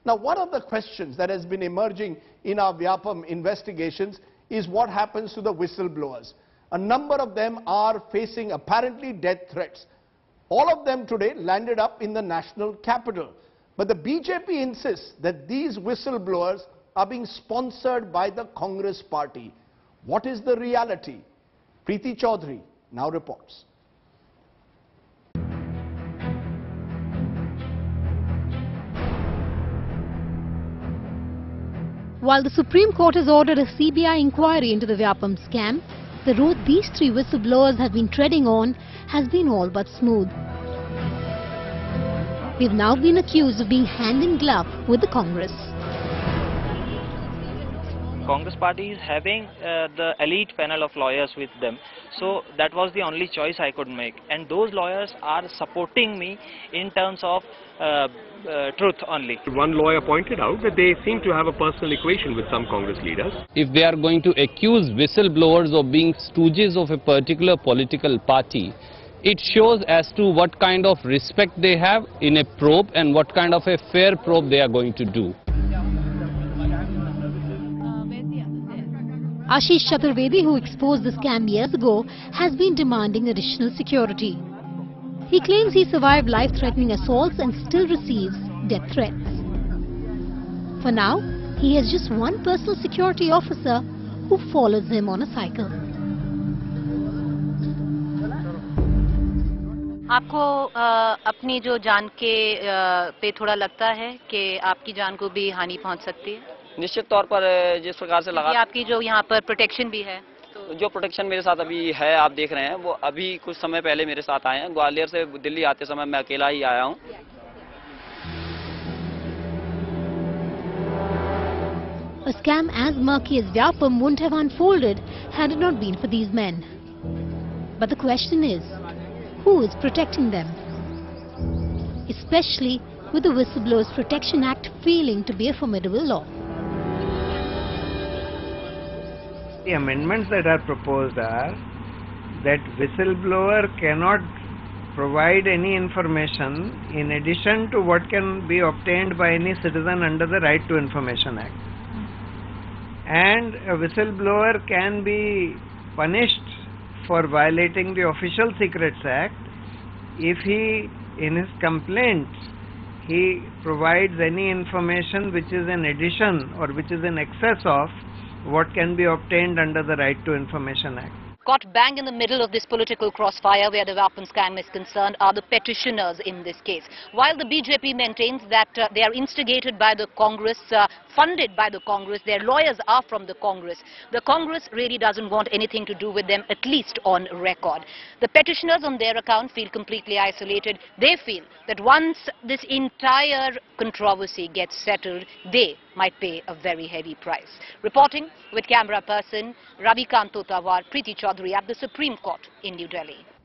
Now, one of the questions that has been emerging in our Vyapam investigations is what happens to the whistleblowers. A number of them are facing apparently death threats. All of them today landed up in the national capital. But the BJP insists that these whistleblowers are being sponsored by the Congress party. What is the reality? Preeti Chaudhary now reports. While the Supreme Court has ordered a CBI inquiry into the Vyapam scam, the road these three whistleblowers have been treading on has been all but smooth. They've now been accused of being hand in glove with the Congress. Congress party is having the elite panel of lawyers with them, so that was the only choice I could make, and those lawyers are supporting me in terms of truth only. One lawyer pointed out that they seem to have a personal equation with some Congress leaders. If they are going to accuse whistleblowers of being stooges of a particular political party, it shows as to what kind of respect they have in a probe and what kind of a fair probe they are going to do. Ashish Chaturvedi, who exposed the scam years ago, has been demanding additional security. He claims he survived life-threatening assaults and still receives death threats. For now, he has just one personal security officer who follows him on a cycle. आपको अपनी जो जान के पे थोड़ा लगता है कि आपकी जान को भी हानि पहुंच सकती है? निश्चित तौर पर जिस प्रकार से लगा आपकी जो यहाँ पर प्रोटेक्शन भी है, तो जो प्रोटेक्शन मेरे साथ अभी है, आप देख रहे हैं, वो अभी कुछ समय पहले मेरे साथ आए हैं। ग्वालियर से दिल्ली आते समय मैं अकेला ही आया हूँ। A scam as murky as Vyapam wouldn't have unfolded had it not been for these men. But the question is, who is protecting them? Especially with the Whistleblowers Protection Act failing to be a formidable law. The amendments that are proposed are that whistleblower cannot provide any information in addition to what can be obtained by any citizen under the Right to Information Act. And a whistleblower can be punished for violating the Official Secrets Act if he, in his complaint, he provides any information which is in addition or which is in excess of what can be obtained under the Right to Information Act. Caught bang in the middle of this political crossfire where the Vyapam scam is concerned are the petitioners in this case. While the BJP maintains that they are instigated by the Congress, funded by the Congress, their lawyers are from the Congress really doesn't want anything to do with them, at least on record. The petitioners on their account feel completely isolated. They feel that once this entire controversy gets settled, they might pay a very heavy price. Reporting with camera person Ravikant Totawar, Preeti Chaudhary at the Supreme Court in New Delhi.